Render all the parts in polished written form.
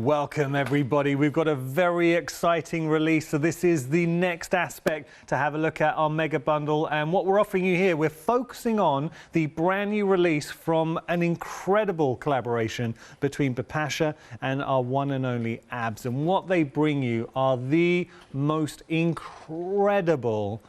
Welcome everybody. We've got a very exciting release. So this is the next aspect to have a look at our mega bundle, and what we're offering you here, we're focusing on the brand new release from an incredible collaboration between Bipasha and our one and only ABS. And what they bring you are the most incredible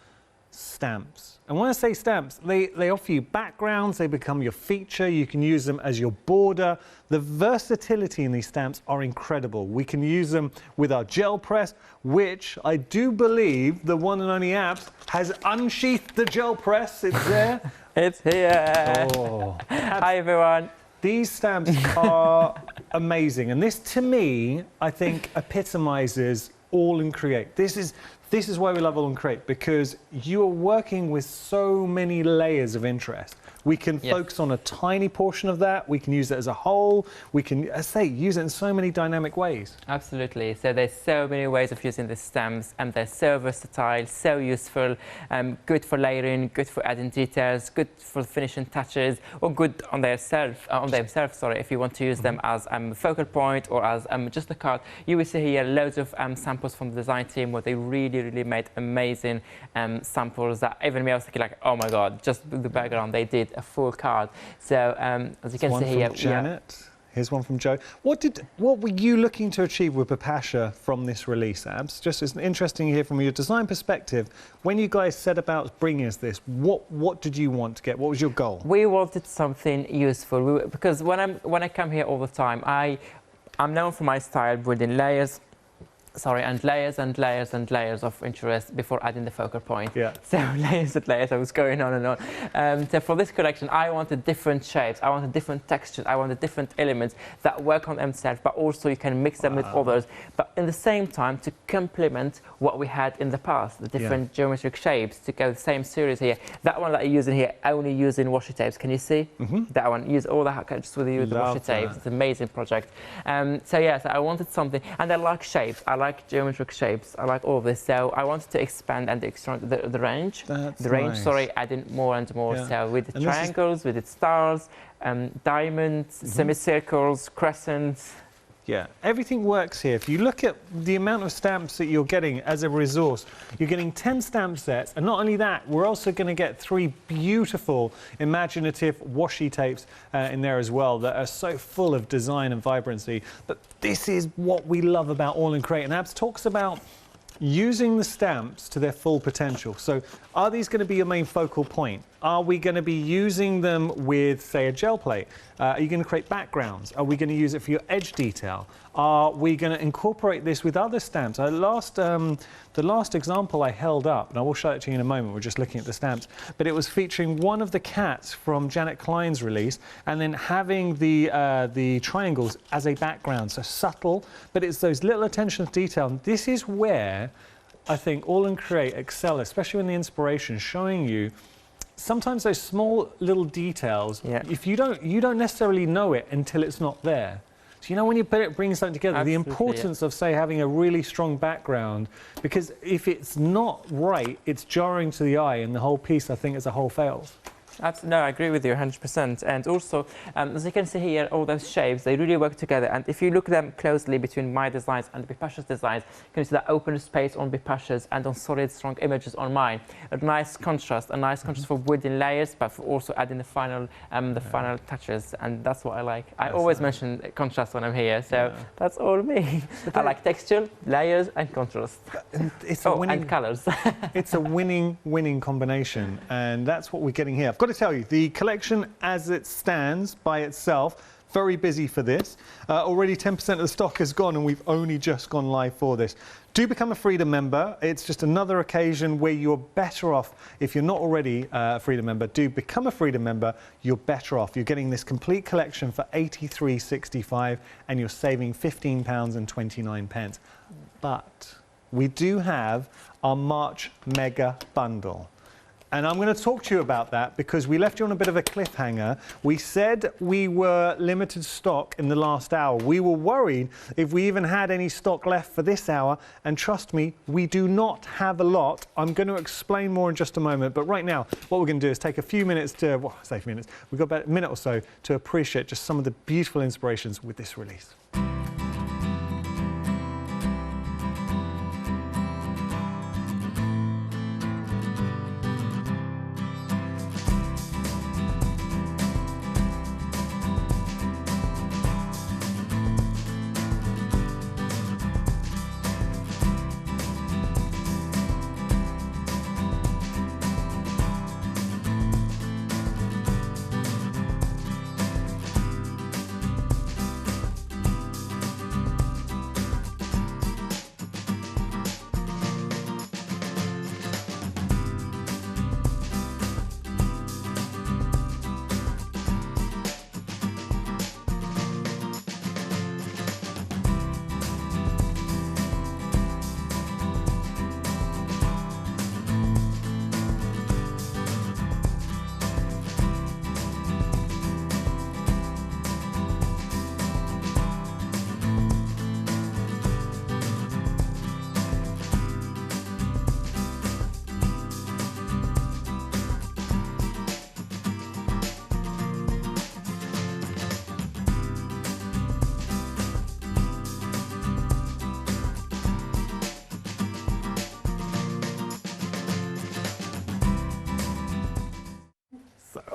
stamps. And when I say stamps, they offer you backgrounds, they become your feature, you can use them as your border. The versatility in these stamps are incredible. We can use them with our gel press, which I do believe the one and only ABS has unsheathed the gel press. It's there. It's here. Oh. Hi everyone. These stamps are amazing, and this to me, I think, epitomizes AALL Create. This is why we love AALL Create, because you are working with so many layers of interest. We can focus on a tiny portion of that. We can use it as a whole. We can, as I say, use it in so many dynamic ways. Absolutely. So there's so many ways of using the stamps, and they're so versatile, so useful, good for layering, good for adding details, good for finishing touches, or good on themselves. Sorry, if you want to use them as a focal point or as just a card. You will see here loads of samples from the design team where they really made amazing samples that even me, I was thinking like, oh my god, just the background, they did a full card. So as you can see here, Janet. Here's one from Joe. What were you looking to achieve with Bipasha from this release, ABS? Just as interesting to hear from your design perspective. When you guys set about bringing us this, what did you want to get? What was your goal? We wanted something useful because when I come here all the time, I'm known for my style, building layers. Sorry, and layers and layers and layers of interest before adding the focal point. Yeah. So layers and layers, I was going on and on. So for this collection, I wanted different shapes, I wanted different textures, I wanted different elements that work on themselves, but also you can mix them with others. But in the same time, to complement what we had in the past, the different geometric shapes, to go the same series here. That one that I'm using here, only using washi tapes. Can you see? That one, use all the just with the washi tapes. It's an amazing project. So yeah, so I wanted something, and I like shapes. I like geometric shapes. I like all of this, so I wanted to expand and extend the range. Sorry, adding more and more. So with the triangles, with the stars, diamonds, semicircles, crescents. Yeah, everything works here. If you look at the amount of stamps that you're getting as a resource, you're getting 10 stamp sets, and not only that, we're also going to get 3 beautiful, imaginative washi tapes in there as well that are so full of design and vibrancy. But this is what we love about AALL Create, and ABS talks about using the stamps to their full potential. So are these going to be your main focal point? Are we going to be using them with, say, a gel plate? Are you going to create backgrounds? Are we going to use it for your edge detail? Are we going to incorporate this with other stamps? The last example I held up, and I will show it to you in a moment, we're just looking at the stamps, but it was featuring one of the cats from Janet Klein's release, and then having the triangles as a background, so subtle, but it's those little attention to detail. And this is where I think AALL Create excel, especially in the inspiration, showing you sometimes those small little details. If you don't necessarily know it until it's not there. So you know, when you bring something together, the importance of, say, having a really strong background, because if it's not right, it's jarring to the eye, and the whole piece, I think, as a whole fails. No, I agree with you 100%. And also, as you can see here, all those shapes, they really work together. And if you look at them closely between my designs and Bipasha's designs, you can see that open space on Bipasha's and on solid, strong images on mine. A nice contrast for building layers, but for also adding the final touches. And that's what I like. I always mention contrast when I'm here, so that's all me. I like texture, layers, and contrast. It's a winning, and colors. It's a winning combination, and that's what we're getting here. I've got to tell you, the collection as it stands by itself, very busy for this. Already 10% of the stock has gone, and we've only just gone live for this. Do become a Freedom member. It's just another occasion where you're better off. If you're not already a Freedom member, do become a Freedom member. You're better off. You're getting this complete collection for £83.65, and you're saving £15.29. But we do have our March Mega Bundle. And I'm going to talk to you about that because we left you on a bit of a cliffhanger. We said we were limited stock in the last hour. We were worried if we even had any stock left for this hour. And trust me, we do not have a lot. I'm going to explain more in just a moment. But right now, what we're going to do is take a few minutes to, well, say a few minutes, we've got about a minute or so to appreciate just some of the beautiful inspirations with this release.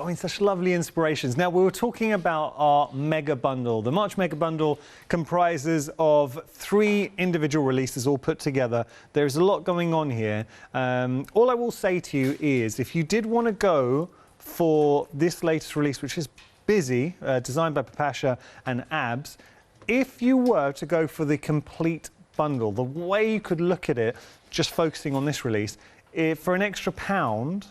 I mean, such lovely inspirations. Now, we were talking about our mega bundle. The March mega bundle comprises of 3 individual releases all put together. There's a lot going on here. All I will say to you is, if you did want to go for this latest release, which is busy, designed by Papasha and Abs, if you were to go for the complete bundle, the way you could look at it, just focusing on this release, for an extra £1,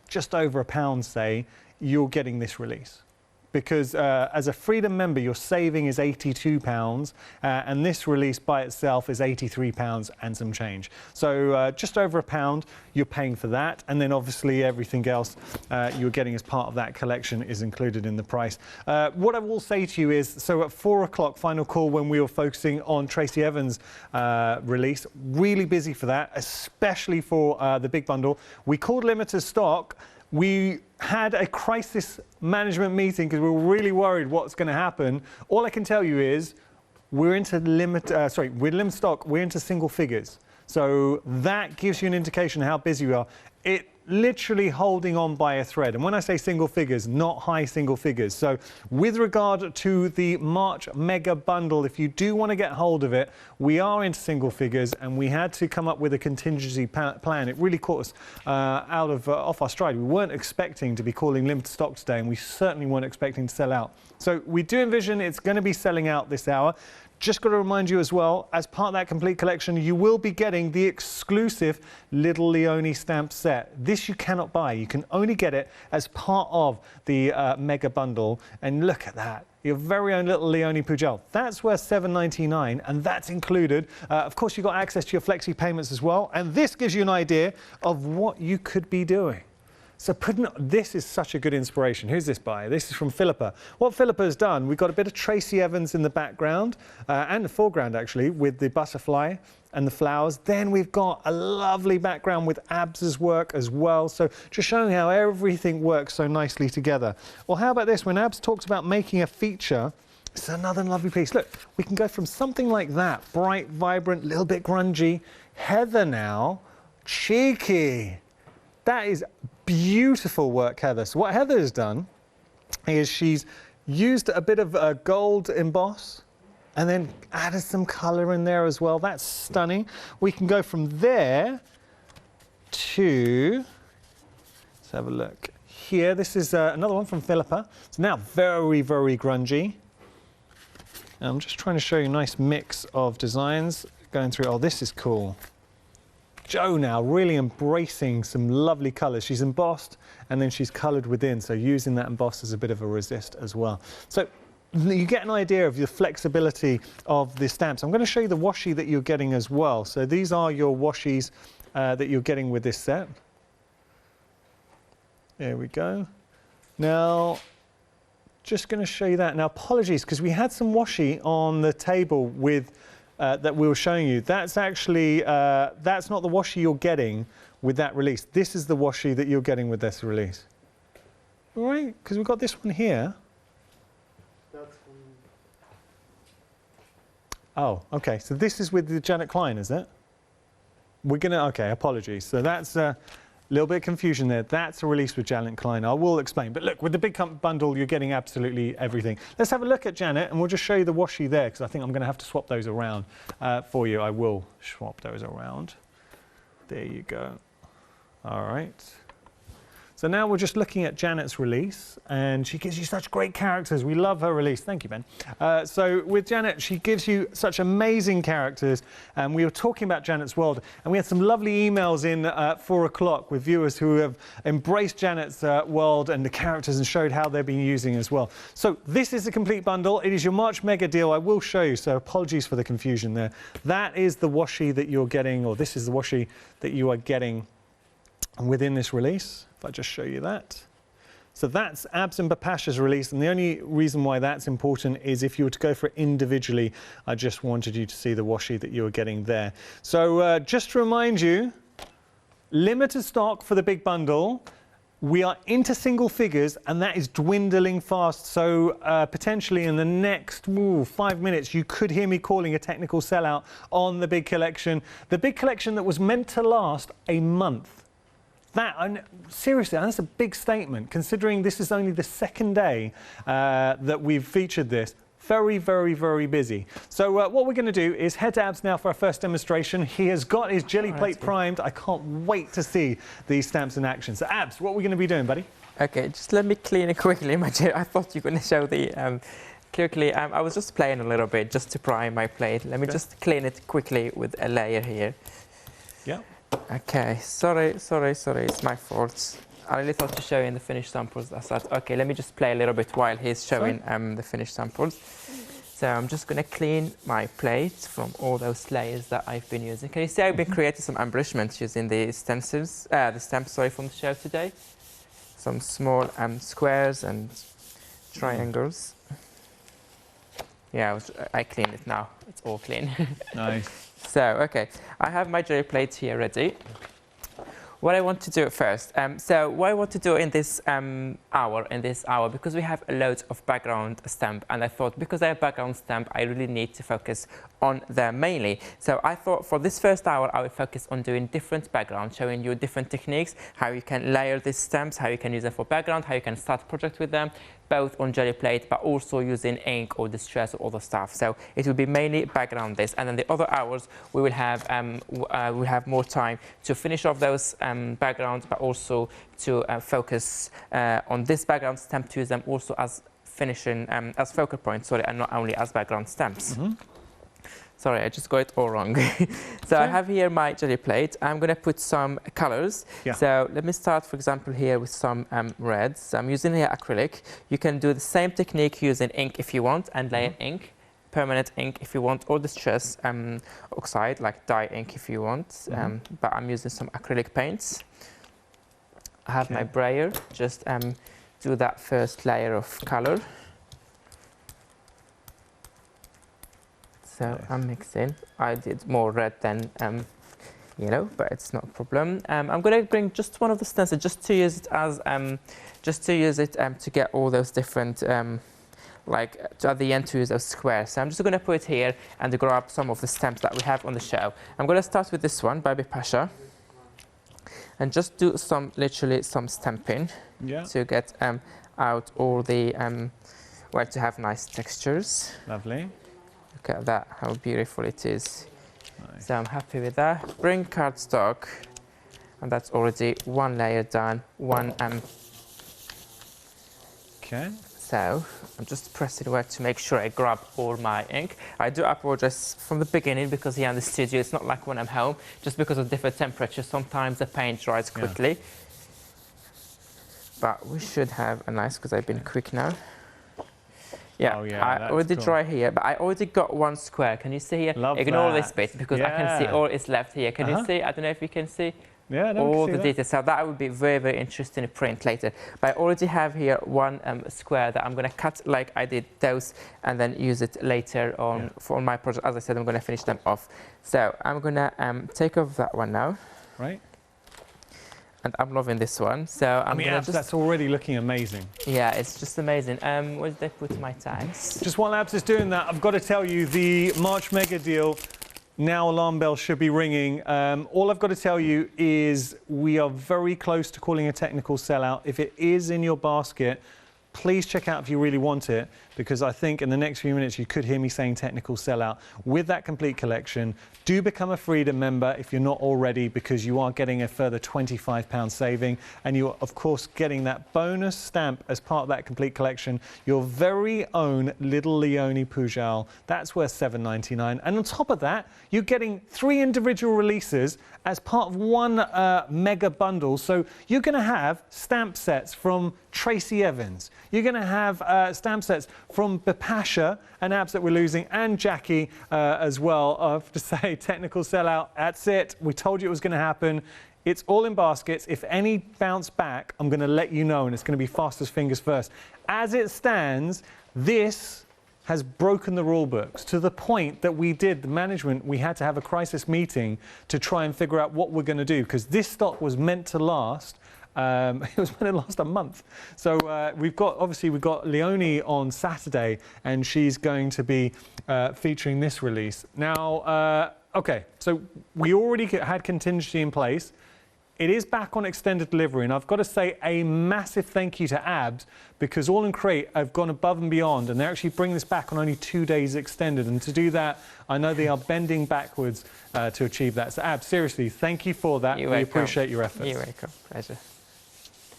just over £1, say, you're getting this release. Because as a Freedom member, your saving is £82, and this release by itself is £83 and some change. So just over £1, you're paying for that, and then obviously everything else you're getting as part of that collection is included in the price. What I will say to you is, so at 4 o'clock, final call, when we were focusing on Tracy Evans' release, really busy for that, especially for the big bundle. We called limited stock. We had a crisis management meeting because we were really worried what's going to happen. All I can tell you is we're into we're limited stock, we're into single figures. So that gives you an indication of how busy we are. It literally holding on by a thread. And when I say single figures, not high single figures. So with regard to the March mega bundle, if you do want to get hold of it, we are into single figures, and we had to come up with a contingency plan. It really caught us off our stride. We weren't expecting to be calling limited stock today, and we certainly weren't expecting to sell out. So we do envision it's going to be selling out this hour. Just got to remind you as well, as part of that complete collection, you will be getting the exclusive Little Leone stamp set. This you cannot buy. You can only get it as part of the mega bundle. And look at that. Your very own Little Leone Pujol. That's worth $7.99, and that's included. Of course, you've got access to your flexi payments as well. And this gives you an idea of what you could be doing. So this is such a good inspiration. Who's this by? This is from Philippa. What Philippa has done, we've got a bit of Tracy Evans in the background, and the foreground actually, with the butterfly and the flowers. Then we've got a lovely background with Abs' work as well. So just showing how everything works so nicely together. Well, how about this? When Abs talks about making a feature, it's another lovely piece. Look, we can go from something like that, bright, vibrant, a little bit grungy. Heather now, cheeky. That is beautiful work, Heather. So what Heather has done is she's used a bit of gold emboss and then added some colour in there as well. That's stunning. We can go from there to, let's have a look here. This is another one from Philippa. It's now very, very grungy. And I'm just trying to show you a nice mix of designs going through. Oh, this is cool. Jo now really embracing some lovely colours. She's embossed and then she's coloured within, so using that emboss as a bit of a resist as well. So you get an idea of the flexibility of the stamps. I'm going to show you the washi that you're getting as well. So these are your washis that you're getting with this set. There we go. Now, just going to show you that. Now, apologies, because we had some washi on the table with that we were showing you. That's actually, that's not the washi you're getting with that release. This is the washi that you're getting with this release. All right, because we've got this one here. Oh, okay, so this is with the Janet Klein, is it? We're gonna, okay, apologies. So that's a little bit of confusion there. That's a release with Janet Klein. I will explain. But look, with the big bundle, you're getting absolutely everything. Let's have a look at Janet, and we'll just show you the washi there, because I think I'm going to have to swap those around for you. I will swap those around. There you go. All right. So now we're just looking at Janet's release, and she gives you such great characters. We love her release. Thank you, Ben. So with Janet, she gives you such amazing characters, and we were talking about Janet's world, and we had some lovely emails in at 4 o'clock with viewers who have embraced Janet's world and the characters and showed how they've been using as well. So this is the complete bundle. It is your March mega deal. I will show you, so apologies for the confusion there. That is the washi that you're getting, or this is the washi that you are getting within this release. If I just show you that. So that's Abs and Papasha's release, and the only reason why that's important is if you were to go for it individually, I just wanted you to see the washi that you were getting there. So just to remind you, limited stock for the big bundle. We are into single figures, and that is dwindling fast. So potentially in the next 5 minutes, you could hear me calling a technical sellout on the big collection. The big collection that was meant to last a month. and seriously, that's a big statement, considering this is only the second day that we've featured this. Very, very, very busy. So what we're going to do is head to Abs now for our first demonstration. He has got his jelly plate primed. I can't wait to see these stamps in action. So Abs, what are we going to be doing, buddy? Okay, just let me clean it quickly. I thought you were going to show the quickly. I was just playing a little bit just to prime my plate. Let me just clean it quickly with a layer here. Yeah. Okay, sorry, it's my fault. I really thought to show you in the finished samples. I thought, okay, let me just play a little bit while he's showing the finished samples. So I'm just going to clean my plate from all those layers that I've been using. Can you see I've been creating some embellishments using the stencils, the stamps, from the show today? Some small squares and triangles. Yeah, I cleaned it now. It's all clean. Nice. So, okay, I have my jelly plate here ready. What I want to do first, so what I want to do in this hour, because we have a load of background stamp, and I thought because I have background stamp, I really need to focus on them mainly. So I thought for this first hour, I will focus on doing different background, showing you different techniques, how you can layer these stamps, how you can use them for background, how you can start a project with them, both on jelly plate, but also using ink or distress or other stuff. So it will be mainly background this, and then the other hours we will have more time to finish off those backgrounds, but also to focus on this background stamp, to use them also as finishing as focal points, and not only as background stamps. Mm-hmm. Sorry, I just got it all wrong. So I have here my jelly plate. I'm going to put some colors. Yeah. So let me start, for example, here with some reds. I'm using here acrylic. You can do the same technique using ink if you want, and layer ink, permanent ink if you want, or distress oxide, like dye ink if you want. But I'm using some acrylic paints. I have my brayer. Just do that first layer of color. So I'm mixing. I did more red than yellow, but it's not a problem. I'm going to bring just one of the stencils just to use it as to get all those different at the end to use those squares. So I'm just going to put it here and grab some of the stamps that we have on the show. I'm going to start with this one, Baby Pasha, and just do literally some stamping to get out all the to have nice textures. Lovely. Look at that, how beautiful it is. Nice. So I'm happy with that. Bring cardstock, and that's already one layer done. Okay. So I'm just pressing where to make sure I grab all my ink. I do apologize from the beginning because here in the studio it's not like when I'm home, just because of different temperatures. Sometimes the paint dries quickly. But we should have a nice, because I've been quick now. Yeah, I already dry here, but I already got one square. Can you see here? Ignore this bit because I can see all is left here. Can you see? I don't know if you can see. Yeah, all the details. So that would be very, very interesting to print later. But I already have here one square that I'm going to cut like I did those, and then use it later on for my project. As I said, I'm going to finish them off. So I'm going to take off that one now. Right. And I'm loving this one. So that's already looking amazing. Yeah, it's just amazing. Where did they put my tags? Just while Abs is doing that, I've got to tell you the March mega deal. Now alarm bells should be ringing. All I've got to tell you is we are very close to calling a technical sellout. If it is in your basket, please check out if you really want it, because I think in the next few minutes you could hear me saying technical sellout. With that complete collection, do become a Freedom member if you're not already, because you are getting a further £25 saving, and you're of course getting that bonus stamp as part of that complete collection, your very own little Leonie Pujol. That's worth £7.99, and on top of that you're getting 3 individual releases as part of one mega bundle. So you're going to have stamp sets from Tracy Evans, you're going to have stamp sets from Bipasha and Abs that we're losing, and Jackie as well. I have to say, technical sellout, that's it. We told you it was going to happen. It's all in baskets. If any bounce back, I'm going to let you know, and it's going to be fastest fingers first. As it stands, this has broken the rule books to the point that the management, we had to have a crisis meeting to try and figure out what we're going to do, because this stock was meant to last. It was meant to last a month. So we've got Leonie on Saturday, and she's going to be featuring this release. Now, okay, so we already had contingency in place. it is back on extended delivery, and I've got to say a massive thank you to ABS, because All and Create have gone above and beyond, and they're actually bringing this back on only 2 days extended. And to do that, I know they are bending backwards to achieve that. So ABS, seriously, thank you for that. We appreciate your efforts. You're welcome. Pleasure.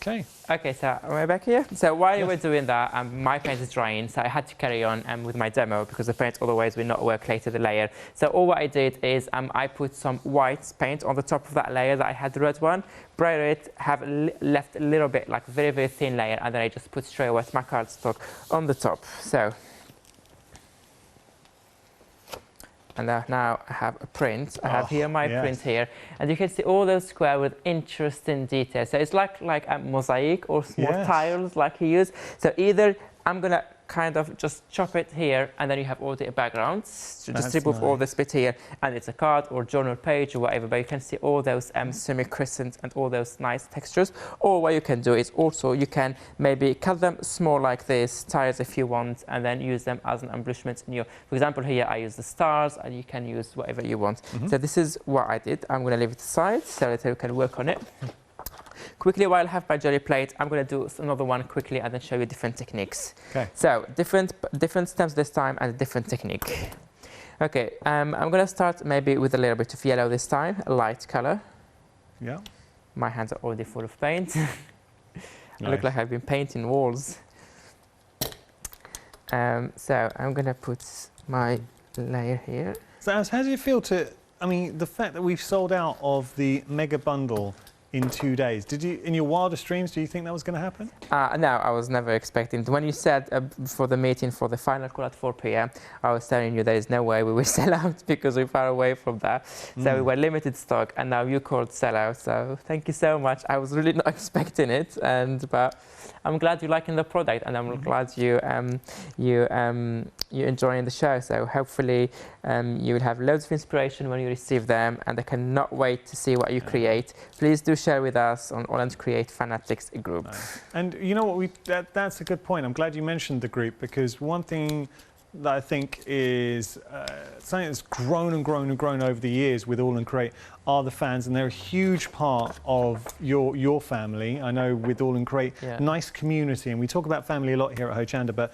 Okay. Okay, so we're back here. So while we're doing that, my paint is drying, so I had to carry on with my demo because the paint otherwise will not work later the layer. So all what I did is I put some white paint on the top of that layer that I had the red one, braided it, have left a little bit, like very, very thin layer, and then I just put straight away my cardstock on the top. So, and now I have a print. I have here my print here, and you can see all those squares with interesting details. So it's like a mosaic or small tiles like he used. So either I'm gonna kind of just chop it here, and then you have all the backgrounds. So just remove all this bit here, and it's a card or journal page or whatever, but you can see all those semi-crescent and all those nice textures. Or what you can do is also you can maybe cut them small like this, tiles if you want, and then use them as an embellishment in your, for example, here I use the stars, and you can use whatever you want. So this is what I did. I'm going to leave it aside so that you can work on it. Quickly, while I have my jelly plate, I'm going to do another one quickly and then show you different techniques. Okay. So different stems this time and a different technique. Okay, I'm going to start maybe with a little bit of yellow this time, a light color. Yeah. My hands are already full of paint. I look like I've been painting walls. So I'm going to put my layer here. So how do you feel to, I mean, the fact that we've sold out of the mega bundle in 2 days. Did you, in your wildest dreams, do you think that was going to happen? No, I was never expecting. When you said for the meeting for the final call at 4 p.m, I was telling you there is no way we will sell out because we're far away from that. So we were limited stock, and now you called sell out. So thank you so much. I was really not expecting it, but I'm glad you're liking the product, and I'm glad you're enjoying the show. So hopefully you will have loads of inspiration when you receive them, and I cannot wait to see what you create. Please do share with us on AALL Create Fanatics group. Nice. And you know what, that's a good point. I'm glad you mentioned the group, because one thing that I think is something that's grown and grown and grown over the years with AALL Create are the fans, and they're a huge part of your family. I know with AALL Create, nice community, and we talk about family a lot here at Hochanda, but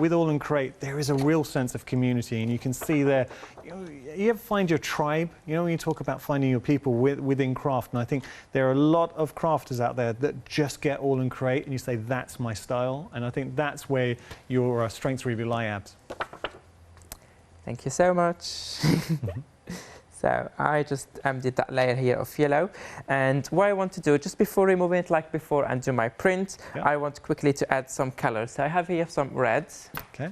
with AALL Create, there is a real sense of community, and you can see there, you ever find your tribe? You know, when you talk about finding your people within craft, and I think there are a lot of crafters out there that just get AALL Create, and you say, that's my style, and I think that's where your strengths really lie, Abs. Thank you so much. So I just did that layer here of yellow, and what I want to do, just before removing it like before and do my print, I want quickly to add some colors. So I have here some reds. Okay.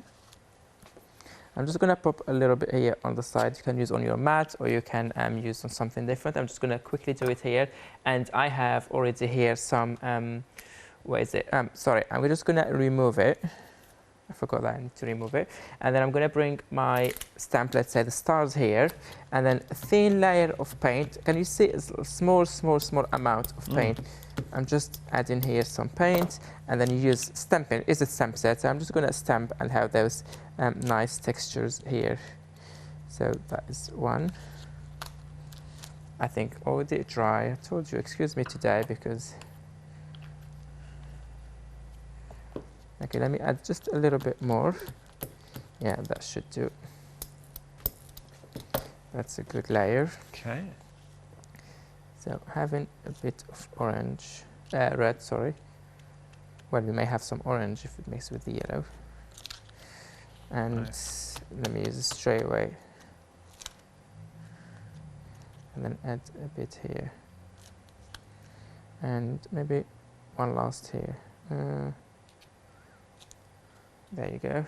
I'm just going to pop a little bit here on the side. You can use on your mat, or you can use on something different. I'm just going to quickly do it here, and I have already here some, where is it? Sorry, I'm just going to remove it. I forgot that I need to remove it. And then I'm going to bring my stamp, let's say the stars here, and then a thin layer of paint. Can you see a small amount of paint? I'm just adding here some paint, and then you use stamping. It's a stamp set, so I'm just going to stamp and have those nice textures here. So that is one. I think already dry. I told you, excuse me today, because... Okay, let me add just a little bit more. Yeah, that should do. That's a good layer. Okay. So having a bit of orange, red, sorry. Well, we may have some orange if it mixes with the yellow. And let me use it straight away. And then add a bit here. And maybe one last here. There you go.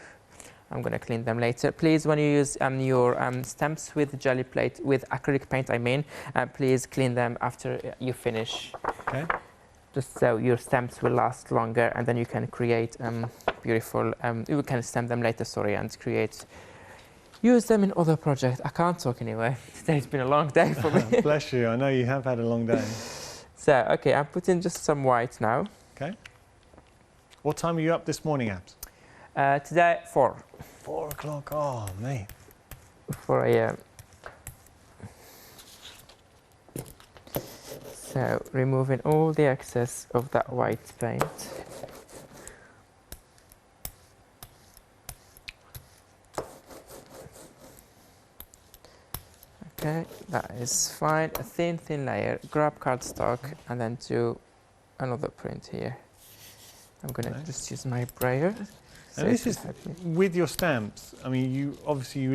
I'm going to clean them later. Please, when you use your stamps with jelly plate, with acrylic paint, I mean, please clean them after you finish. Okay. Just so your stamps will last longer, and then you can create beautiful, you can stamp them later, sorry, and use them in other projects. I can't talk anyway. Today's been a long day for me. Bless you. I know you have had a long day. So, okay, I'm putting just some white now. Okay. What time are you up this morning, Abs? Today, 4. 4 o'clock, oh mate. 4 a.m. So removing all the excess of that white paint. Okay, that is fine. A thin layer, grab cardstock and then do another print here. I'm going to just use my brayer. And this is with your stamps. I mean, you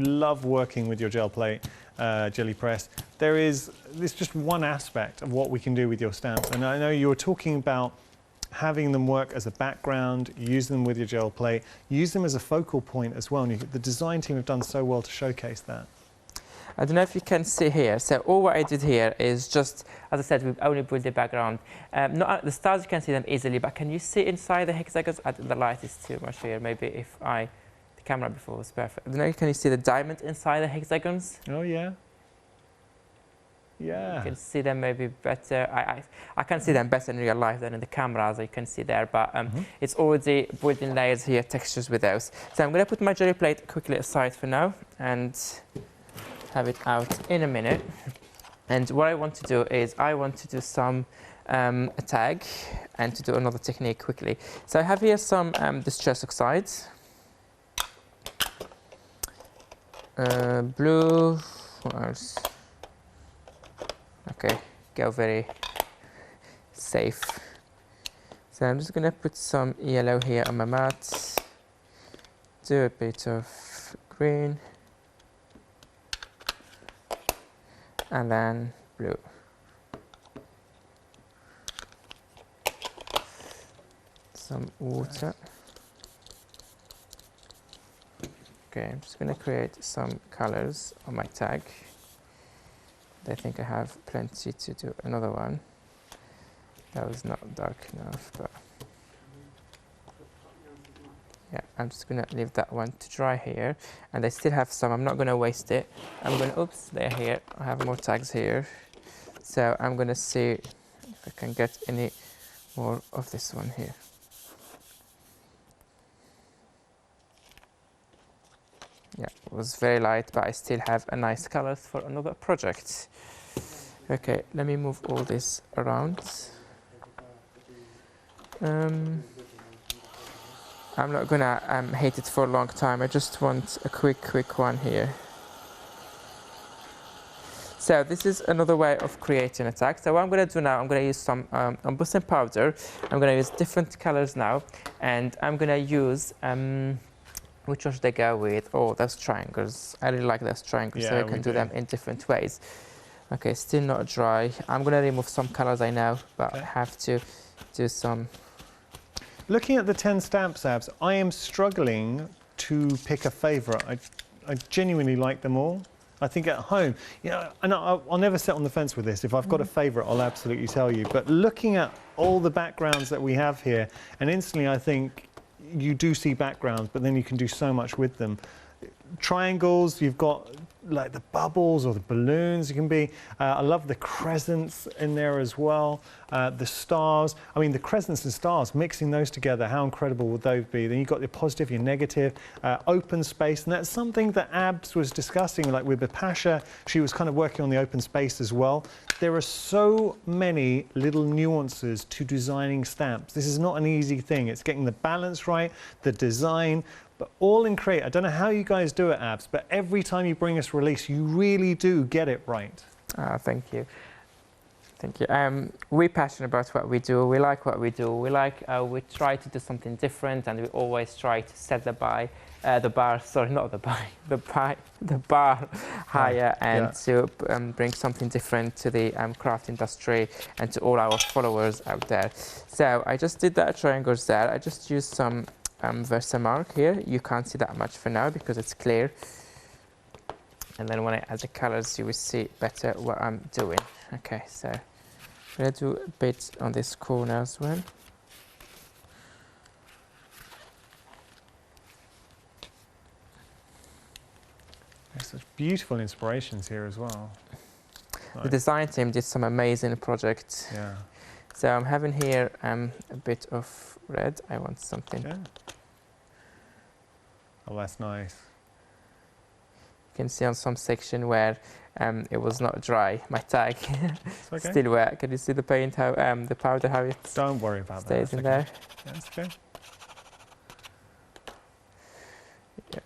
love working with your gel plate, jelly press. There's just one aspect of what we can do with your stamps. And I know you were talking about having them work as a background, use them with your gel plate, use them as a focal point as well. And the design team have done so well to showcase that. I don't know if you can see here. So all what I did here is just, as I said, we've only put the background. Not the stars, you can see them easily, but can you see inside the hexagons? The light is too much here. Maybe if the camera before was perfect. I don't know, can you see the diamond inside the hexagons? Oh, yeah. Yeah. You can see them maybe better. I can see them better in real life than in the camera, as you can see there, but it's already built-in layers here, textures with those. So I'm going to put my jelly plate quickly aside for now and have it out in a minute. And what I want to do is I want to do some a tag and to do another technique quickly. So I have here some distress oxides, blue, what else? Okay, go very safe. So I'm just going to put some yellow here on my mat, do a bit of green, and then blue. Some water. Okay, I'm just going to create some colors on my tag. I think I have plenty to do another one. That was not dark enough, but yeah, I'm just going to leave that one to dry here. And I still have some, I'm not going to waste it. I'm going to, oops, they're here. I have more tags here. So I'm going to see if I can get any more of this one here. Yeah, it was very light, but I still have a nice colors for another project. Okay, let me move all this around. I'm not gonna hate it for a long time. I just want a quick one here. So this is another way of creating a tag. So what I'm gonna do now, I'm gonna use some embossing powder. I'm gonna use different colors now, and I'm gonna use which one should I go with? Oh, those triangles. I really like those triangles, so I can do them in different ways. Okay, still not dry. I'm gonna remove some colors I know, but I have to do some. Looking at the 10 stamp sabs, I am struggling to pick a favourite. I genuinely like them all. I think at home, you know, and I'll never sit on the fence with this. If I've got a favourite, I'll absolutely tell you. But looking at all the backgrounds that we have here, and instantly I think you do see backgrounds, but then you can do so much with them. Triangles, you've got like the bubbles or the balloons you can be. I love the crescents in there as well. The stars, I mean the crescents and stars, mixing those together, how incredible would those be? Then you've got your positive, your negative, open space, and that's something that Abs was discussing, like with Bipasha, she was kind of working on the open space as well. There are so many little nuances to designing stamps. This is not an easy thing. It's getting the balance right, the design, but all in Create. I don't know how you guys do it, Abs, but every time you bring us release, you really do get it right. Thank you. Thank you. We're passionate about what we do. We like what we do. We try to do something different, and we always try to set the bar higher, and to bring something different to the craft industry and to all our followers out there. So I just did that triangles there. I just used some Versamark here. You can't see that much for now because it's clear. And then when I add the colors, you will see better what I'm doing. Okay, so I'm gonna do a bit on this corner as well. There's such beautiful inspirations here as well. The design team did some amazing projects. Yeah. So I'm having here a bit of red. I want something. Yeah. Oh, that's nice. You can see on some section where it was not dry, my tag. Okay. Still wet. Can you see the paint, how the powder, how it Don't worry about stays that. in there? Yeah, that's okay. Yeah.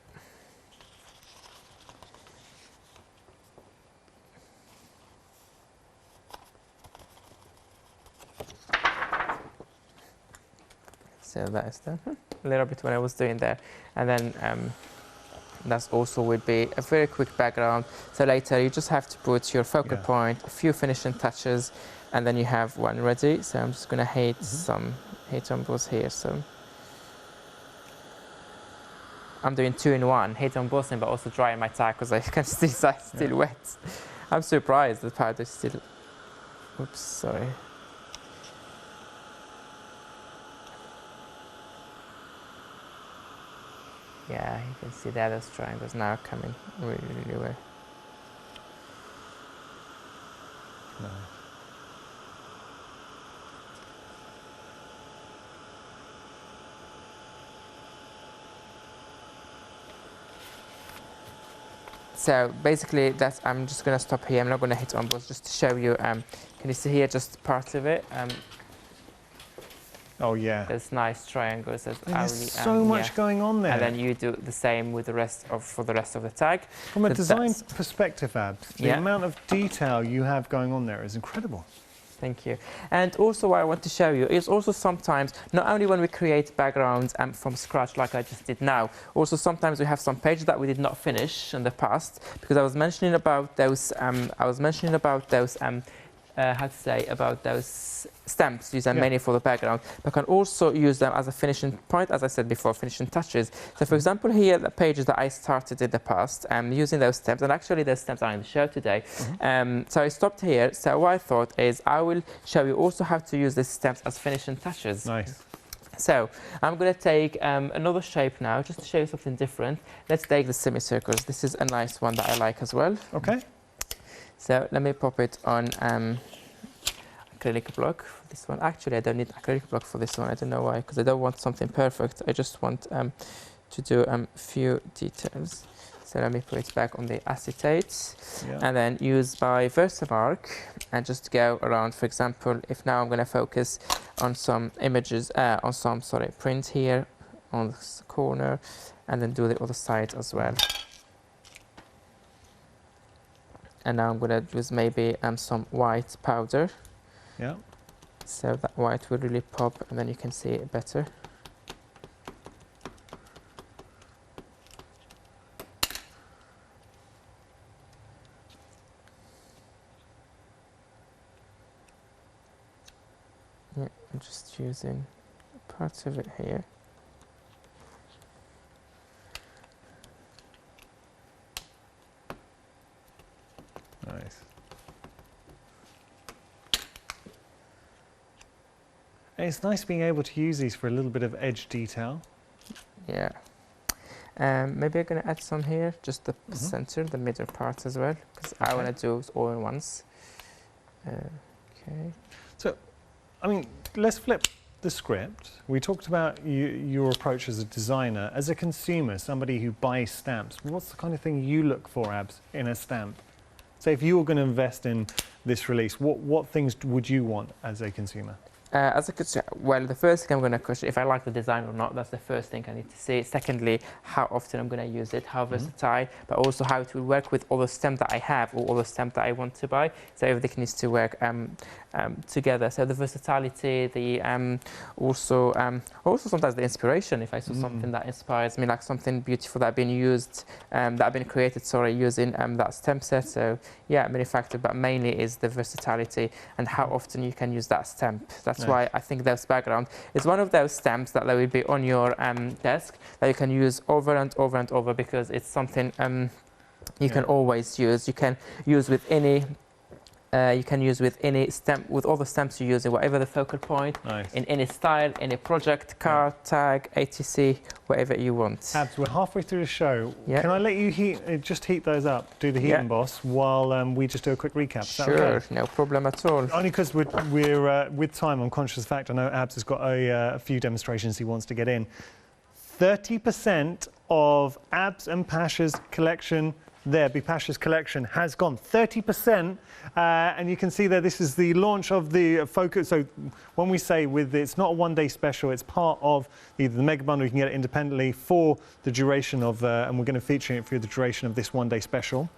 So that is done. A little bit what I was doing there. And then that's also would be a very quick background. So later you just have to put your focal point, a few finishing touches, and then you have one ready. So I'm just going to heat some heat emboss here. So I'm doing 2 in 1, heat embossing, but also drying my tag because I can see it's still wet. I'm surprised the powder is still. Oops, sorry. Yeah, you can see that those triangles now coming really, really well. Nice. So basically, that's, I'm just going to stop here. I'm not going to hit emboss, just to show you. Can you see here just part of it? Oh yeah. There's nice triangles. There's so much going on there. And then you do the same with the rest of for the rest of the tag. From a design perspective, Abs, the Yeah. amount of detail you have going on there is incredible. Thank you. And also what I want to show you is also sometimes, not only when we create backgrounds from scratch like I just did now, also sometimes we have some pages that we did not finish in the past, because I was mentioning about those, how to say, about those stamps, use them mainly for the background, but can also use them as a finishing point, as I said before, finishing touches. So for example here, the pages that I started in the past, using those stamps, and actually those stamps are in the show today. So I stopped here, so what I thought is I will show you also how to use these stamps as finishing touches. Nice. So I'm going to take another shape now, just to show you something different. Let's take the semicircles. This is a nice one that I like as well. Okay. So let me pop it on acrylic block for this one. Actually, I don't need acrylic block for this one. I don't know why, because I don't want something perfect. I just want to do a few details. So let me put it back on the acetate, and then use my Versamark and just go around. For example, if now I'm going to focus on some images, print here on this corner, and then do the other side as well. And now I'm going to use maybe some white powder. Yeah. So that white will really pop, and then you can see it better. Yeah, I'm just using parts of it here. Nice. And it's nice being able to use these for a little bit of edge detail. Yeah. Maybe I'm going to add some here, just the center, the middle part as well, because I want to do it all in once. Okay. So, I mean, let's flip the script. We talked about your approach as a designer. As a consumer, somebody who buys stamps, what's the kind of thing you look for, Abs, in a stamp? So if you were going to invest in this release, what things would you want as a consumer? As a consumer, well, the first thing I'm going to question if I like the design or not. That's the first thing I need to see. Secondly, how often I'm going to use it, how versatile, but also how it will work with all the stamps that I have or all the stamps that I want to buy. So everything needs to work together. So the versatility, the also sometimes the inspiration. If I saw something that inspires me, like something beautiful that I've been used, that I've been created, using that stamp set. So yeah, many factors, but mainly is the versatility and how often you can use that stamp. That's why I think those background is one of those stamps that will be on your desk that you can use over and over and over, because it's something you can always use. You can use with any. You can use with any stamp, with all the stamps you use, whatever the focal point, in any style, any project, card, tag, ATC, whatever you want. Abs, we're halfway through the show. Can I let you just heat those up, do the heat emboss, while we just do a quick recap? Sure, no problem at all. Only because we're with time, I'm conscious of the fact I know Abs has got a few demonstrations he wants to get in. 30% of Abs and Pasha's collection there, Bipasha's collection has gone 30%, and you can see there this is the launch of the focus. So when we say it's not a one-day special, it's part of either the mega bundle, you can get it independently for the duration of, and we're going to feature it for the duration of this one-day special.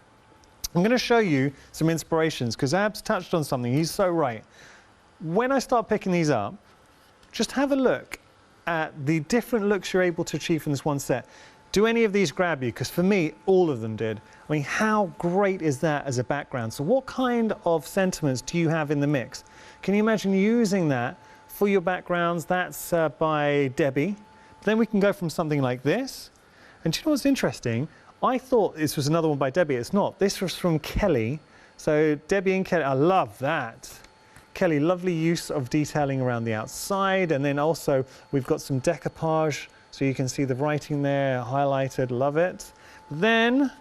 I'm going to show you some inspirations because Ab's touched on something. He's so right. When I start picking these up, just have a look at the different looks you're able to achieve from this one set. Do any of these grab you? Because for me, all of them did. I mean, how great is that as a background? So what kind of sentiments do you have in the mix? Can you imagine using that for your backgrounds? That's by Debbie. Then we can go from something like this. And do you know what's interesting? I thought this was another one by Debbie. It's not. This was from Kelly. So Debbie and Kelly, I love that. Kelly, lovely use of detailing around the outside. And then also we've got some decoupage. So you can see the writing there highlighted, love it. Then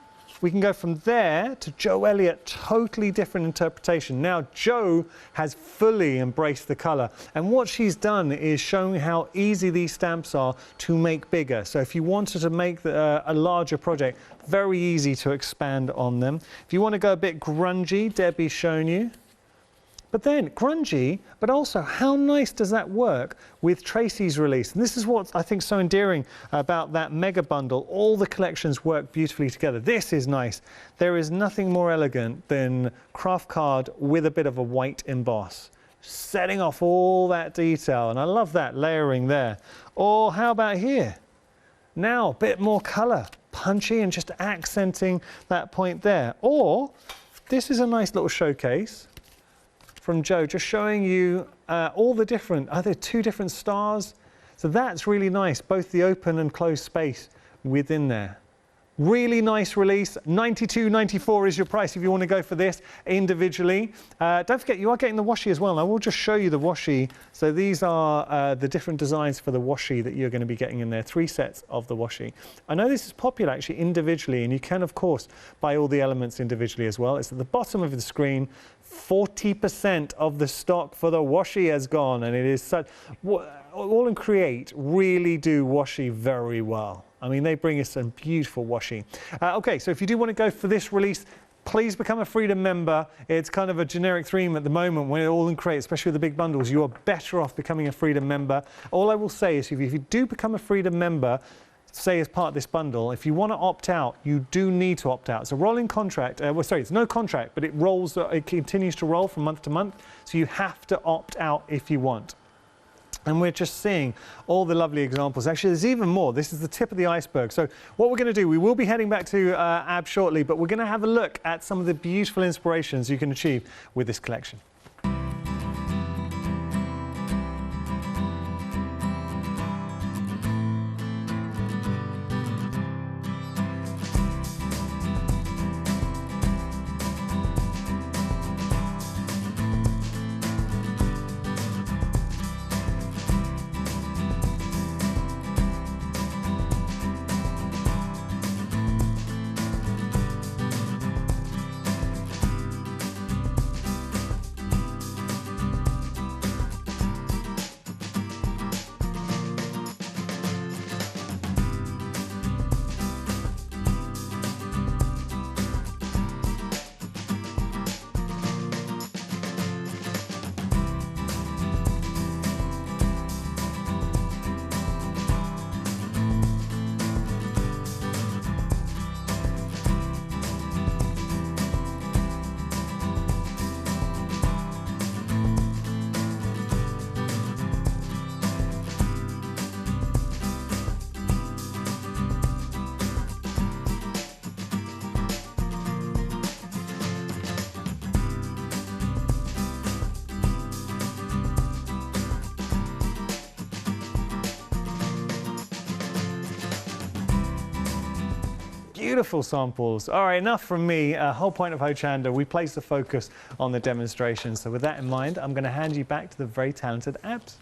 we can go from there to Joe Elliott, totally different interpretation. Now Joe has fully embraced the color, and what she's done is showing how easy these stamps are to make bigger. So if you wanted to make a larger project, very easy to expand on them. If you want to go a bit grungy, Debbie's shown you. But then grungy, but also how nice does that work with Tracy's release? And this is what I think so endearing about that mega bundle. All the collections work beautifully together. This is nice. There is nothing more elegant than craft card with a bit of a white emboss, setting off all that detail. And I love that layering there. Or how about here? Now a bit more color, punchy and just accenting that point there. Or this is a nice little showcase from Joe, just showing you all the different, are there 2 different stars? So that's really nice, both the open and closed space within there. Really nice release. $92.94 is your price if you want to go for this individually. Don't forget, you are getting the washi as well. I will just show you the washi. So these are the different designs for the washi that you're going to be getting in there. 3 sets of the washi. I know this is popular actually individually, and you can of course buy all the elements individually as well. It's at the bottom of the screen. 40% of the stock for the washi has gone, and it is such. AALL Create really do washi very well. I mean, they bring us some beautiful washi. Okay, so if you do want to go for this release, please become a Freedom member. It's kind of a generic theme at the moment when AALL Create, especially with the big bundles, you are better off becoming a Freedom member. All I will say is if you do become a Freedom member, say as part of this bundle, if you want to opt out, you do need to opt out. It's a rolling contract. Well, sorry, it's no contract, but it rolls. It continues to roll from month to month. So you have to opt out if you want. And we're just seeing all the lovely examples. Actually, there's even more. This is the tip of the iceberg. So what we're going to do, we will be heading back to Ab shortly, but we're going to have a look at some of the beautiful inspirations you can achieve with this collection. Beautiful samples. All right, enough from me. Whole point of Hochanda, we place the focus on the demonstration. So with that in mind, I'm going to hand you back to the very talented Abs.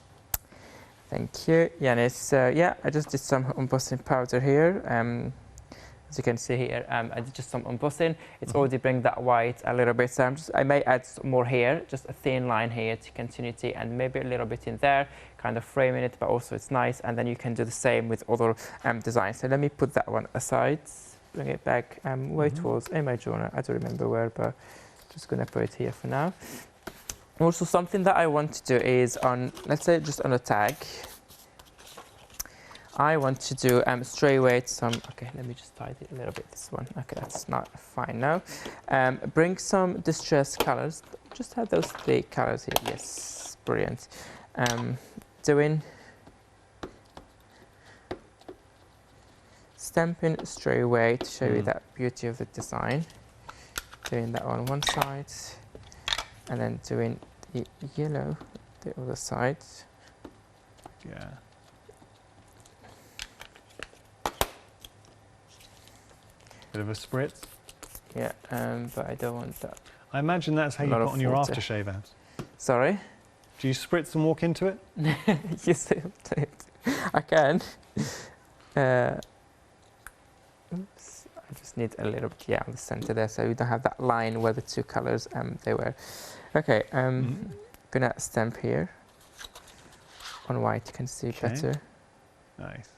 Thank you, Yanis. Yeah, I just did some embossing powder here. As you can see here, I did just some embossing. It's already bring that white a little bit. So I may add some more here, just a thin line here to continuity, and maybe a little bit in there, kind of framing it, but also it's nice. And then you can do the same with other designs. So let me put that one aside. bring it back where it was in my journal. I don't remember where, but just gonna put it here for now. Also, something that I want to do is on, let's say, just on a tag. I want to do straight away some. Okay, let me just tidy it a little bit. This one. Okay, that's not fine now. Bring some distressed colors. Just have those 3 colors here. Yes, brilliant. Doing stamping straight away to show you that beauty of the design. Doing that on one side, and then doing the yellow the other side. Yeah. Bit of a spritz. Yeah, but I don't want that. I imagine that's how you put on your aftershave abs. Sorry? Do you spritz and walk into it? Yes, I can. Oops, I just need a little bit, on the center there, so you don't have that line where the 2 colors they were. Okay, gonna stamp here. On white, you can see better. Nice.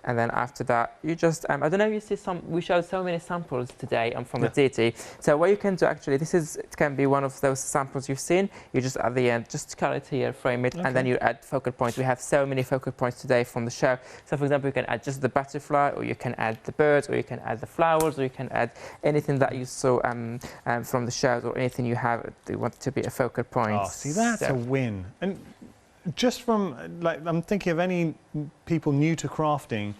And then after that, you just, I don't know if you see we showed so many samples today from the DT. So what you can do actually, it can be one of those samples you've seen. You just at the end, just color it here, frame it, and then you add focal points. We have so many focal points today from the show. So for example, you can add just the butterfly, or you can add the birds, or you can add the flowers, or you can add anything that you saw from the shows, or anything you want to be a focal point. Oh, see, that's a win. And just from, I'm thinking of any people new to crafting,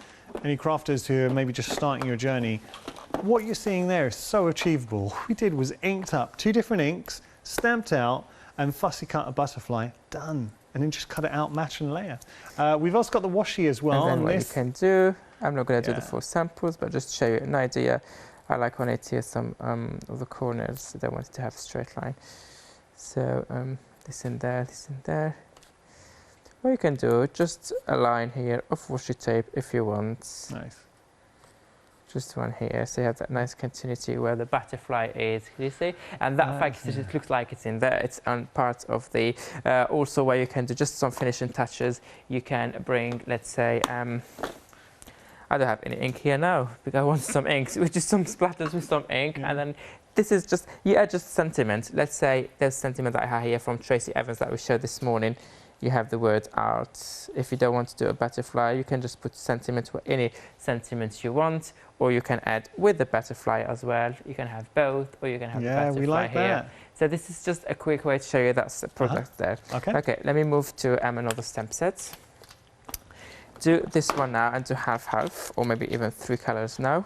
any crafters who are maybe just starting your journey, what you're seeing there is so achievable. What we did was inked up 2 different inks, stamped out, and fussy cut a butterfly, done. And then just cut it out, match and layer. We've also got the washi as well. And then what you can do, I'm not going to do the full samples, but just show you an idea. I like on it here some of the corners that I wanted to have a straight line. So this in there, this in there. What you can do, just a line here of washi tape if you want. Nice. Just one here, so you have that nice continuity where the butterfly is, can you see? And that fact, it looks like it's in there. It's on part of the, also where you can do just some finishing touches. You can bring, let's say, I don't have any ink here now, because I want some inks, which is some splatters with some ink, and then this is just, you add just sentiment. Let's say there's sentiment that I have here from Tracy Evans that we showed this morning. You have the word art. If you don't want to do a butterfly, you can just put sentiment or any sentiment you want, or you can add with the butterfly as well. You can have both, or you can have the butterfly we like here. That. So this is just a quick way to show you that's the product there. Okay, let me move to another stamp set. Do this one now and do half-half, or maybe even 3 colors now.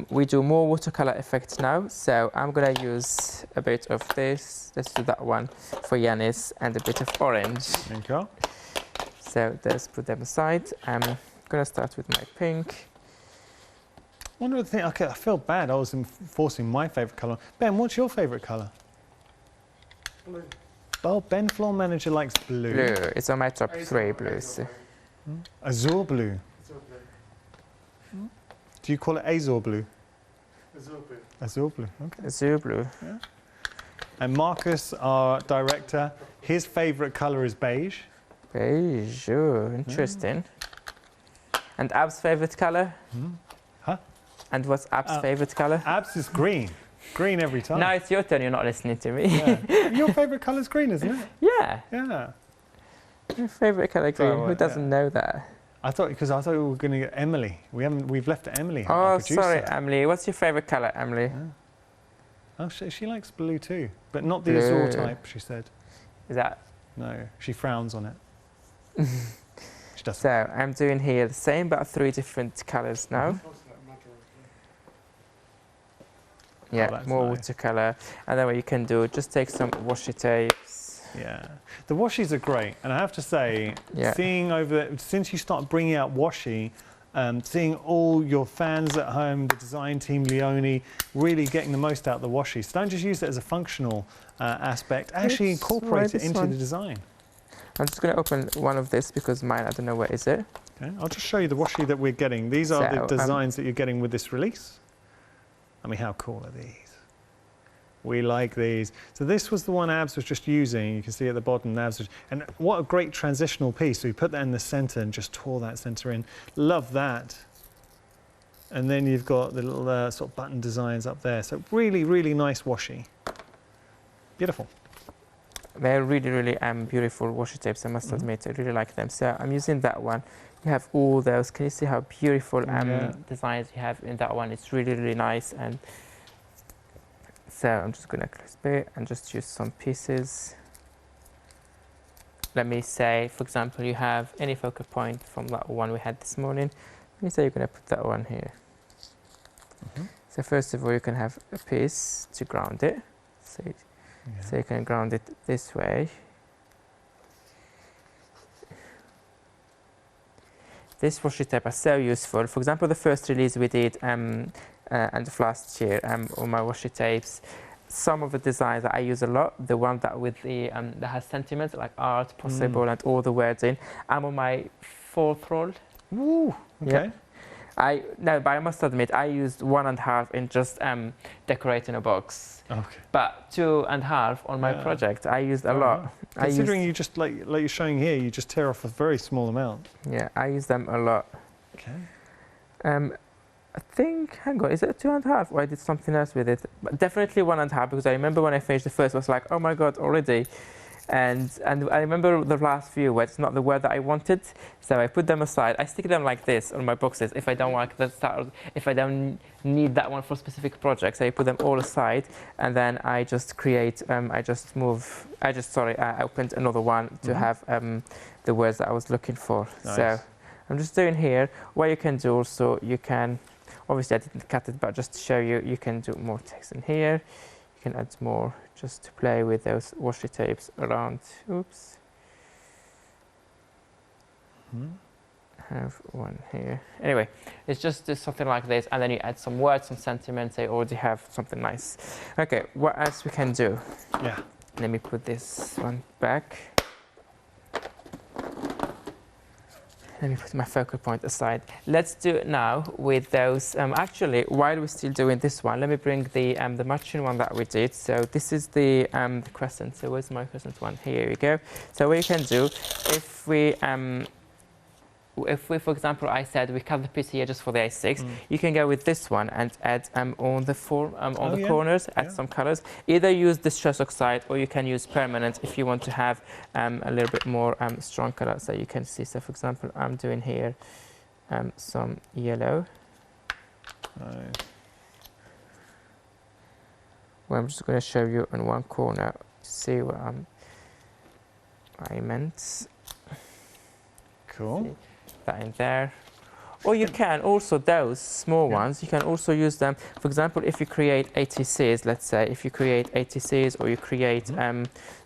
We do more watercolor effects now, so I'm gonna use a bit of this. Let's do that one for Yanis, and a bit of orange. Thank you. So let's put them aside. I'm gonna start with my pink. One other thing, okay, I feel bad. I was enforcing my favourite colour. Ben, what's your favourite colour? Blue. Oh, Ben, floor manager, likes blue. Blue. It's on my top 3 blues. Azure blue. Do you call it azure blue? Azure blue. Azure blue, okay. Azure blue. Yeah. And Marcus, our director, his favourite colour is beige. Beige, interesting. And Ab's favourite colour? Huh? And what's Ab's favourite colour? Ab's is green. Green every time. Now it's your turn, you're not listening to me. Yeah. Your favourite colour is green, isn't it? Yeah. Yeah. Your favourite colour green, So, who doesn't know that? I thought we were going to get Emily. We've left Emily. Oh, sorry, Emily. What's your favourite colour, Emily? Oh, she likes blue too, but not the azure type, she said. Is that? No, she frowns on it. She doesn't. So I'm doing here the same, but 3 different colours now. Yeah, more watercolour. And then what you can do, just take some washi tapes. Yeah, the washis are great, and I have to say, seeing since you started bringing out washi, seeing all your fans at home, the design team, Leonie, really getting the most out of the washi. So don't just use it as a functional aspect, actually incorporate it into the design. I'm just going to open one of this because mine, I don't know where is it. Okay, I'll just show you the washi that we're getting. These are the designs that you're getting with this release. I mean, how cool are these? We like these. So this was the one Abs was just using. You can see at the bottom, and what a great transitional piece. So we put that in the center and just tore that center in. Love that. And then you've got the little sort of button designs up there. So really, really nice washi. Beautiful. They're really, really beautiful washi tapes, I must admit. I really like them. So I'm using that one. You have all those. Can you see how beautiful designs you have in that one? It's really, really nice. And so I'm just going to crisp it and just use some pieces. Let me say, for example, you have any focal point from that one we had this morning. Let me say you're going to put that one here. So first of all, you can have a piece to ground it. So you can ground it this way. This washi tape is so useful. For example, the first release we did end of last year on my washi tapes, some of the designs that I use a lot, the one that with the that has sentiments like art, possible, and all the words in. I'm on my 4th roll. Woo! Okay. No, but I must admit, I used 1.5 in just decorating a box. Okay. But 2.5 on my project, I used a lot. Considering you just like you're showing here, you just tear off a very small amount. Yeah, I use them a lot. Okay. I think, hang on, is it 2.5 or I did something else with it? But definitely 1.5, because I remember when I finished the first, I was like, oh my God, already. And I remember the last few words, not the word that I wanted, so I put them aside. I stick them like this on my boxes if I don't like the style, if I don't need that one for specific projects. I put them all aside, and then I just create. I opened another one to have the words that I was looking for. Nice. So I'm just doing here. What you can do also, you can. Obviously, I didn't cut it, but just to show you, you can do more text in here. You can add more, just to play with those washi tapes around. Oops. Have one here. Anyway, it's just something like this, and then you add some words, some sentiments. I already have something nice. Okay, what else we can do? Yeah. Let me put this one back. Let me put my focal point aside. Let's do it now with those. Actually, while we're still doing this one, let me bring the matching one that we did. So this is the crescent. So where's my crescent one? Here we go. So what you can do, if we, for example, I said we cut the piece here just for the A6, you can go with this one and add on the corners, add some colors. Either use distress oxide or you can use permanent if you want to have a little bit more strong color. So you can see. So for example, I'm doing here some yellow. Nice. Well, I'm just going to show you in one corner to see what I meant. Cool. See that in there. Or you can also, those small ones, you can also use them. For example, if you create ATCs, let's say, if you create ATCs or you create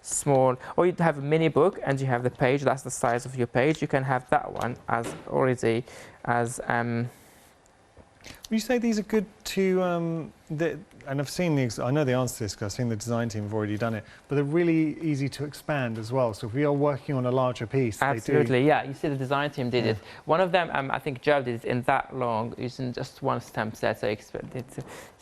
small, or you have a mini book and you have the page, that's the size of your page, you can have that one as already as Would you say these are good to, and I've seen these, I know the answer to this because I've seen the design team have already done it, but they're really easy to expand as well. So if we are working on a larger piece, absolutely, yeah. You see the design team did it. One of them, I think Joe did it in that long, using just one stamp set. So, so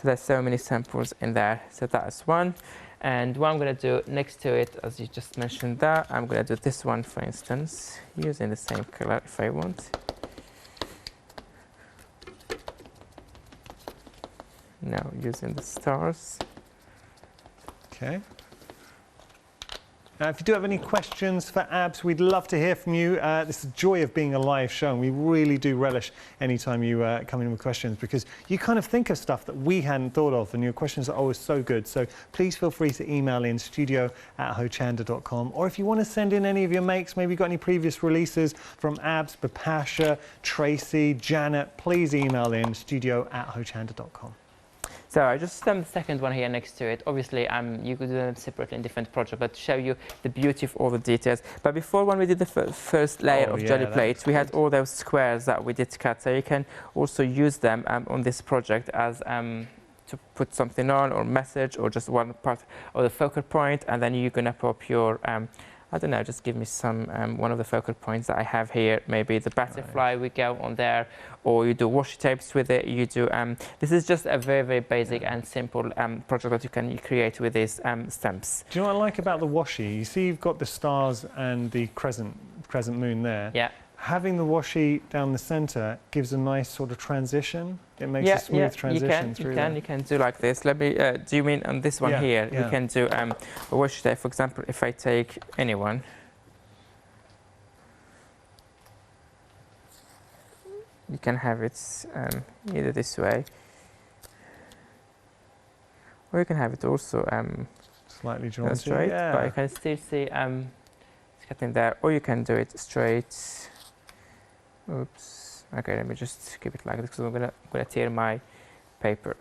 there's so many samples in there. So that's one. And what I'm going to do next to it, as you just mentioned that, I'm going to do this one, for instance, using the same color if I want. Now using the stars. Okay. Now, if you do have any questions for Abs, we'd love to hear from you. This is the joy of being a live show, and we really do relish any time you come in with questions, because you kind of think of stuff that we hadn't thought of, and your questions are always so good. So please feel free to email in studio@hochanda.com, or if you want to send in any of your makes, maybe you've got any previous releases from Abs, Bapasha, Tracy, Janet, please email in studio@hochanda.com. So I just the second one here next to it. Obviously, you could do them separately in different projects, but to show you the beauty of all the details. But before, when we did the first layer of jelly plates, we had all those squares that we did cut. So you can also use them on this project as to put something on, or message, or just one part of the focal point, and then you're gonna pop your I don't know, just give me some one of the focal points that I have here. Maybe the butterfly we go on there, or you do washi tapes with it. You do. This is just a very, very basic and simple project that you can create with these stamps. Do you know what I like about the washi? You see, you've got the stars and the crescent moon there. Yeah. having the washi down the centre gives a nice sort of transition. It makes a smooth transition through. You can do like this. Let me. Do you mean on this one here? Yeah. We can do a washi tape. For example, if I take anyone, you can have it either this way, or you can have it also slightly drawn straight. Yeah. But you can still see it's getting there, or you can do it straight. Oops. Okay, let me just keep it like this because I'm gonna tear my paper.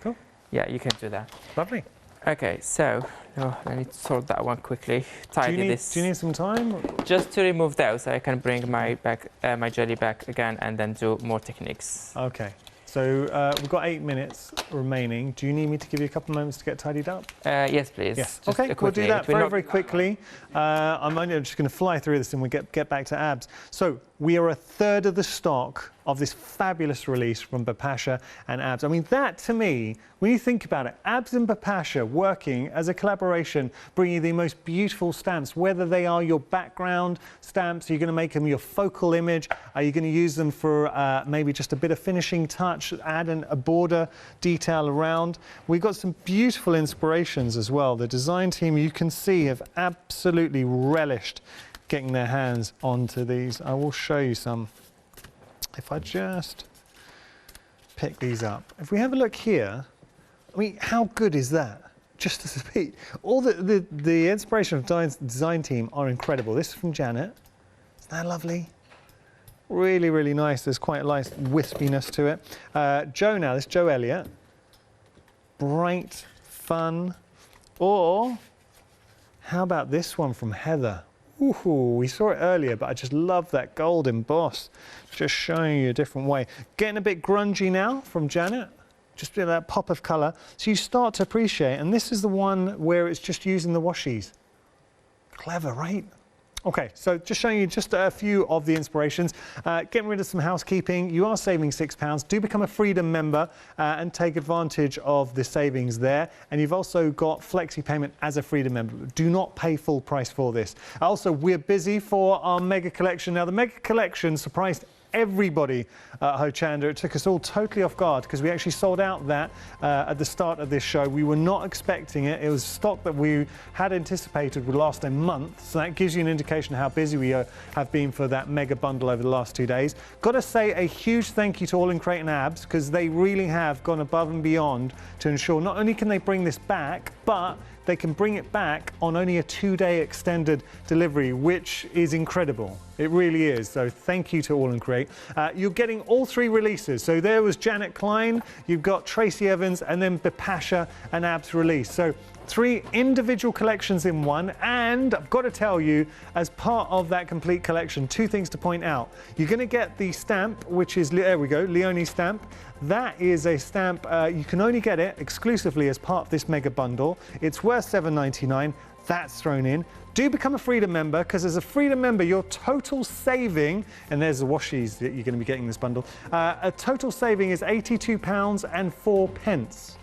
Cool. Yeah, you can do that. Lovely. Okay, so I need to sort that one quickly. Tidy this. Do you need some time? Just to remove those, so I can bring my my jelly back again and then do more techniques. Okay. So we've got 8 minutes remaining. Do you need me to give you a couple of moments to get tidied up? Yes, please. Yes. Just Okay, we'll do that very quickly. I'm just going to fly through this and we'll get back to abs. So we are a third of the stock of this fabulous release from Bipasha and abs. I mean, that to me, when you think about it, abs and Bipasha working as a collaboration, bringing the most beautiful stamps, whether they are your background stamps, are you going to make them your focal image? Are you going to use them for maybe just a bit of finishing touch, add a border detail around? We've got some beautiful inspirations as well. The design team, you can see, have absolutely relished getting their hands onto these. I will show you some. If I just pick these up. If we have a look here, I mean, how good is that? Just as a beat. All the inspiration of design team are incredible. This is from Janet. Isn't that lovely? Really, really nice. There's quite a nice wispiness to it. Joe now, this is Joe Elliott. Bright, fun. Or how about this one from Heather? Ooh, we saw it earlier, but I just love that gold emboss. Just showing you a different way. Getting a bit grungy now from Janet. Just a bit of that pop of colour. So you start to appreciate, and this is the one where it's just using the washies. Clever, right? Okay, so just showing you just a few of the inspirations. Getting rid of some housekeeping. You are saving £6. Do become a Freedom member and take advantage of the savings there. And you've also got flexi payment as a Freedom member. Do not pay full price for this. Also, we're busy for our mega collection. Now, the mega collection surprised everybody at Hochanda. It took us all totally off guard because we actually sold out that at the start of this show. We were not expecting it. It was stock that we had anticipated would last a month. So that gives you an indication of how busy we have been for that mega bundle over the last 2 days. Got to say a huge thank you to AALL Create and abs because they really have gone above and beyond to ensure not only can they bring this back, but they can bring it back on only a 2-day extended delivery, which is incredible. It really is. So thank you to AALL Create. You're getting all 3 releases. So there was Janet Klein, you've got Tracy Evans, and then Bipasha and abs release. So 3 individual collections in one. And I've got to tell you, as part of that complete collection, 2 things to point out. You're going to get the stamp, which is, there we go, Leonie stamp. That is a stamp, you can only get it exclusively as part of this mega bundle. It's worth $7.99. That's thrown in. Do become a Freedom member, because as a Freedom member, your total saving, and there's the washies that you're going to be getting in this bundle, a total saving is £82.04.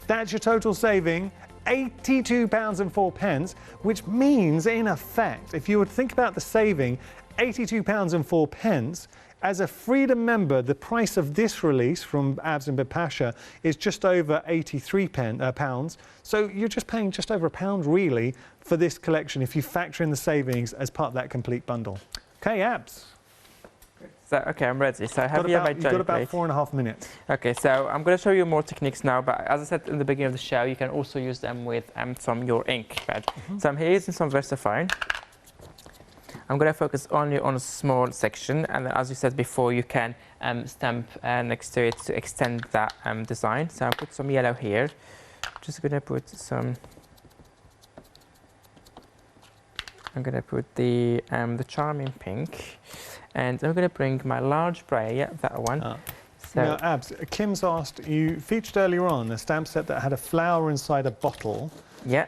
That's your total saving. £82.04, which means, in effect, if you would think about the saving, £82.04, as a Freedom member, the price of this release from abs and Bipasha is just over £83. So you're just paying just over £1, really, for this collection if you factor in the savings as part of that complete bundle. Okay, abs. So, okay, I'm ready. So I have here my jelly plate. You've got about plate. 4.5 minutes. Okay, so I'm going to show you more techniques now, but as I said in the beginning of the show, you can also use them with some your ink pad. So I'm here using some VersaFine. I'm going to focus only on a small section, and as you said before, you can stamp next to it to extend that design. So I'll put some yellow here. Just going to put some. I'm going to put the charming pink, and I'm going to bring my large brayer. Yeah, that one. So now, abs. Kim's asked. You featured earlier on a stamp set that had a flower inside a bottle. Yeah.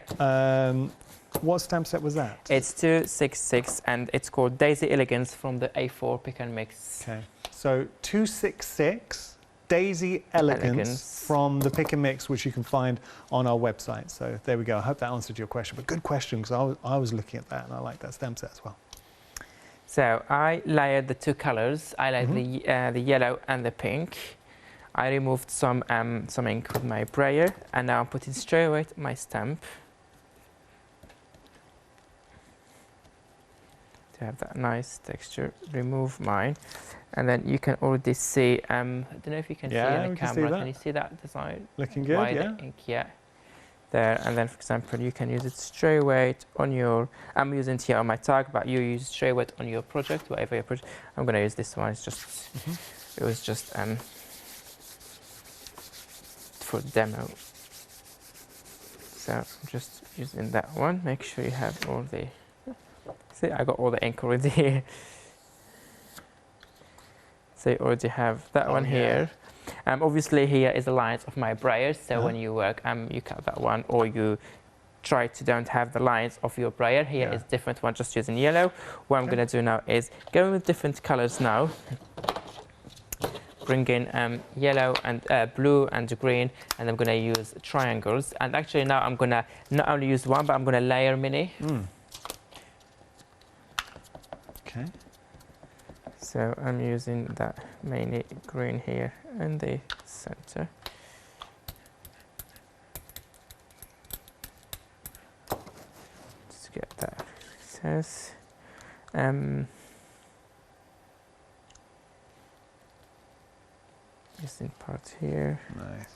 What stamp set was that? It's 266, and it's called Daisy Elegance from the A4 Pick and Mix. Okay, so 266 Daisy Elegance from the Pick and Mix, which you can find on our website. So there we go. I hope that answered your question. But good question, because I was looking at that and I like that stamp set as well. So I layered the two colors. I layered the yellow and the pink. I removed some ink with my brayer, and now I'm putting straight away my stamp to have that nice texture. Remove mine, and then you can already see. I don't know if you can see in the camera. Can you see that design? Looking good, yeah. The ink, yeah. There, and then for example, you can use it straight away on your. I'm using it here on my tag, but you use it straight away on your project, whatever your project. I'm gonna use this one. It's just. It was just for demo. So I'm just using that one. Make sure you have all the. See, I got all the ink already here. So you already have that one here. Obviously here is the lines of my brayer, so when you work, you cut that one, or you try to don't have the lines of your brayer. Here is different one, just using yellow. What I'm gonna do now is go with different colors now. Bring in yellow and blue and green, and I'm gonna use triangles. And actually now I'm gonna not only use one, but I'm gonna layer many. Okay. So I'm using that mainly green here in the center. Just get that success. Using part here. Nice.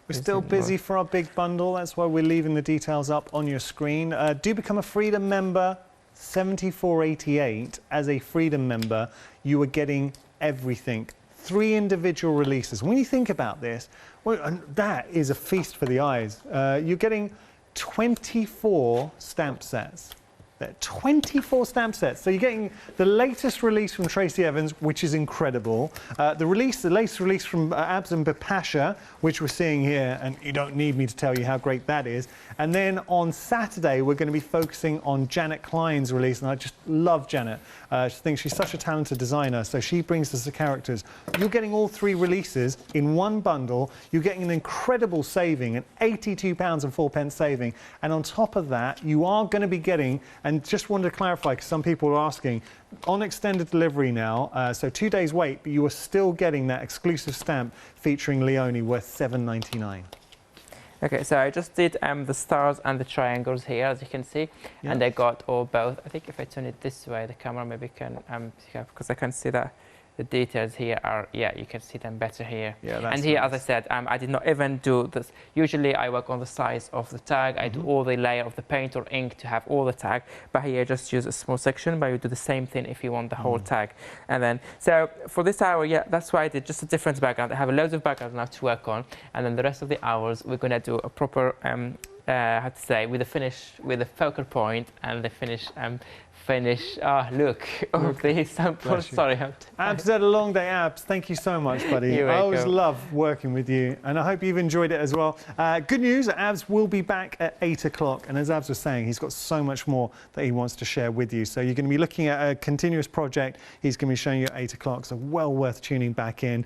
We're still busy for our big bundle. That's why we're leaving the details up on your screen. Do become a Freedom member. $74.88 as a Freedom member, you are getting everything. 3 individual releases. When you think about this, well, that is a feast for the eyes. You're getting 24 stamp sets. 24 stamp sets. So you're getting the latest release from Tracy Evans, which is incredible. The latest release from Abs and Bipasha, which we're seeing here, and you don't need me to tell you how great that is. And then on Saturday, we're going to be focusing on Janet Klein's release, and I just love Janet. I think she's such a talented designer, so she brings us the characters. You're getting all 3 releases in one bundle. You're getting an incredible saving, an £82.04 saving. And on top of that, you are going to be getting, and just wanted to clarify, because some people are asking, on extended delivery now, so 2 days wait, but you are still getting that exclusive stamp featuring Leone worth $7.99. Okay, so I just did the stars and the triangles here, as you can see, and I got all both. I think if I turn it this way, the camera maybe can, because I can see that the details here are, you can see them better here. Yeah, that's and here, nice. As I said, I did not even do this. Usually I work on the size of the tag. I do all the layer of the paint or ink to have all the tag, but here I just use a small section, but you do the same thing if you want the whole tag. And then, so for this hour, that's why I did just a different background. I have loads of backgrounds now to work on, and then the rest of the hours, we're gonna do a proper, how to say, with the finish, with the focal point and the finish, look of the sample. Sorry. Abs had a long day, Abs. Thank you so much, buddy. I always love working with you, and I hope you've enjoyed it as well. Good news, Abs will be back at 8 o'clock, and as Abs was saying, he's got so much more that he wants to share with you. So you're going to be looking at a continuous project. He's going to be showing you at 8 o'clock, so well worth tuning back in.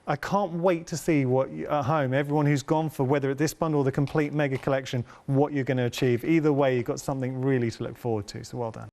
I can't wait to see what at home, everyone who's gone for whether this bundle or the complete mega collection, what you're going to achieve. Either way, you've got something really to look forward to, so well done.